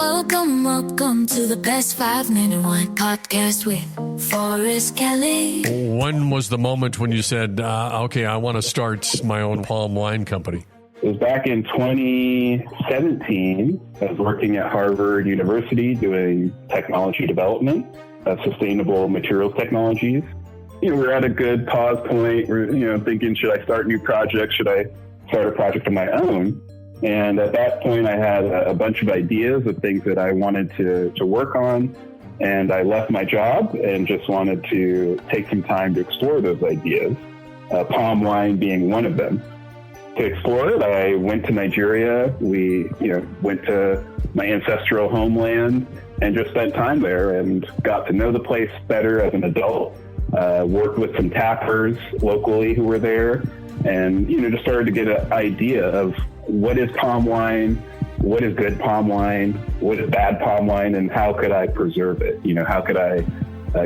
Welcome to the Best 5 Minute Wine Podcast with Forrest Kelly. When was the moment when you said, okay, I want to start my own palm wine company? It was back in 2017. I was working at Harvard University doing technology development of sustainable materials technologies. We're at a good pause point. We're, thinking, should I start new projects? Should I start a project of my own? And at that point, I had a bunch of ideas of things that I wanted to work on. And I left my job and just wanted to take some time to explore those ideas, palm wine being one of them. To explore it, I went to Nigeria. We, went to my ancestral homeland and just spent time there and got to know the place better as an adult. Worked with some tappers locally who were there, and just started to get an idea of what is palm wine, what is good palm wine, what is bad palm wine, and how could I preserve it? How could I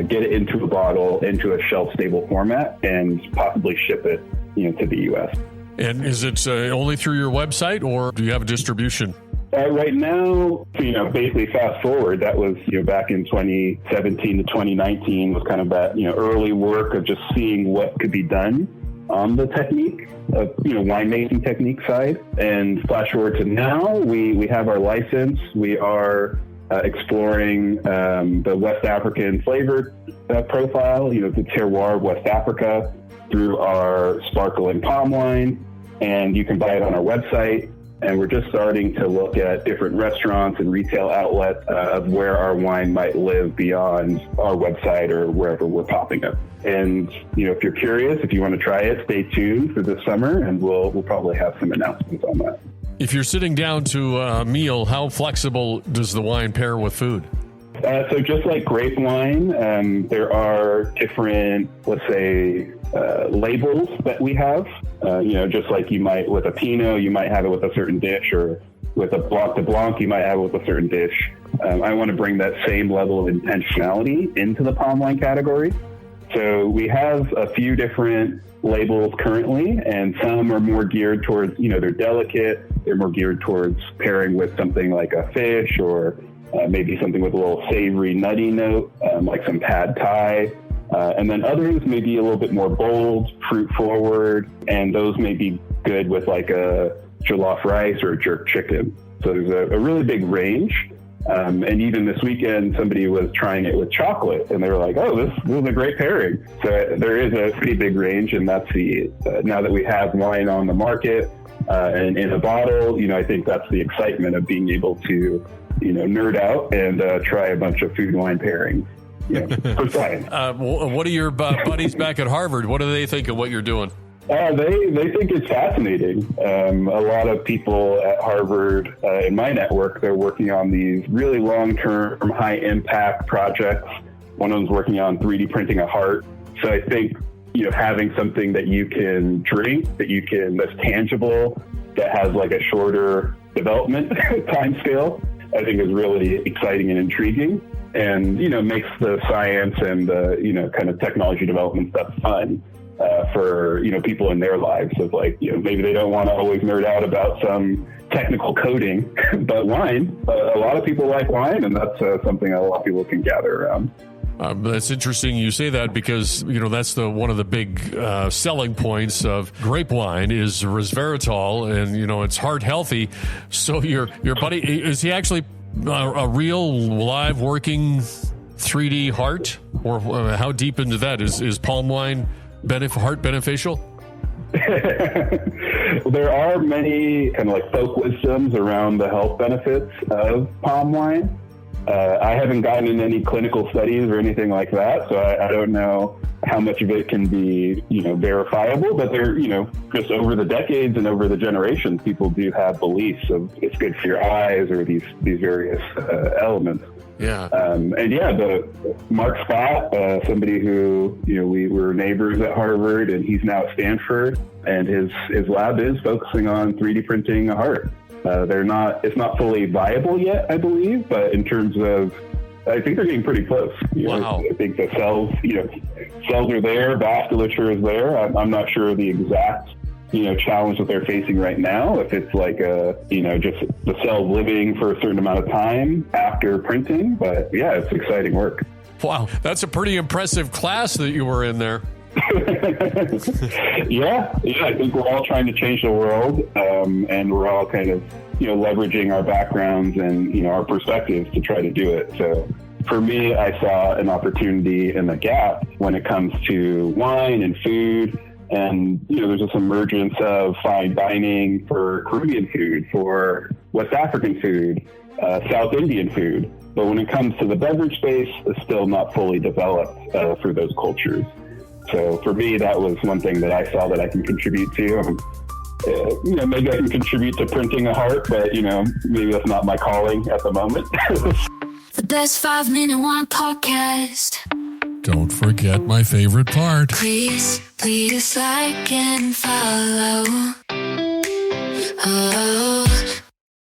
get it into a bottle, into a shelf-stable format, and possibly ship it, to the U.S. And is it only through your website, or do you have a distribution? Right now, basically fast forward, that was, back in 2017 to 2019 was kind of that, early work of just seeing what could be done on the technique of, winemaking technique side. And flash forward to now, we have our license. We are exploring the West African flavor profile, the terroir of West Africa through our sparkling palm wine. And you can buy it on our website. And we're just starting to look at different restaurants and retail outlets of where our wine might live beyond our website or wherever we're popping up. And, if you're curious, if you want to try it, stay tuned for this summer, and we'll probably have some announcements on that. If you're sitting down to a meal, how flexible does the wine pair with food? So just like grape wine, there are different, let's say, labels that we have. Just like you might with a Pinot, you might have it with a certain dish, or with a Blanc de Blanc, you might have it with a certain dish. I want to bring that same level of intentionality into the palm wine category. So we have a few different labels currently, and some are more geared towards, they're delicate. They're more geared towards pairing with something like a fish, or maybe something with a little savory, nutty note, like some pad thai. And then others may be a little bit more bold, fruit forward, and those may be good with like a jollof rice or a jerk chicken. So there's a really big range. And even this weekend, somebody was trying it with chocolate, and they were like, "Oh, this is a great pairing." So there is a pretty big range, and that's now that we have wine on the market and in a bottle, I think that's the excitement of being able to, nerd out and try a bunch of food wine pairings. For science. What are your buddies back at Harvard? What do they think of what you're doing? They think it's fascinating. A lot of people at Harvard in my network, they're working on these really long-term, high-impact projects. One of them's working on 3D printing a heart. So I think, having something that you can drink, that's tangible, that has like a shorter development time scale, I think is really exciting and intriguing. And, makes the science and the, kind of technology development stuff fun for, people in their lives of like, maybe they don't want to always nerd out about some technical coding, but wine, a lot of people like wine, and that's something a lot of people can gather around. That's interesting you say that, because, that's one of the big selling points of grape wine is resveratrol, and, it's heart healthy. So your buddy, is he actually a real live working 3D heart, or how deep into that is palm wine heart beneficial? There are many kind of like folk wisdoms around the health benefits of palm wine. I haven't gotten in any clinical studies or anything like that, so I don't know how much of it can be, verifiable, but they're, just over the decades and over the generations, people do have beliefs of it's good for your eyes or these various elements. Yeah. The Mark Scott, somebody who, we were neighbors at Harvard, and he's now at Stanford, and his lab is focusing on 3D printing a heart. It's not fully viable yet, I believe, but in terms of, I think they're getting pretty close. Wow. I think the cells are there, vasculature is there. I'm not sure the exact challenge that they're facing right now, if it's like just the cells living for a certain amount of time after printing. But yeah, it's exciting work. Wow, that's a pretty impressive class that you were in there. Yeah, I think we're all trying to change the world, and we're all kind of leveraging our backgrounds and our perspectives to try to do it. So for me, I saw an opportunity in the gap when it comes to wine and food. And, there's this emergence of fine dining for Caribbean food, for West African food, South Indian food. But when it comes to the beverage space, it's still not fully developed for those cultures. So for me, that was one thing that I saw that I can contribute to. Maybe I can contribute to printing a heart, but, maybe that's not my calling at the moment. The best 5-minute wine podcast. Don't forget my favorite part. Please like and follow. Oh.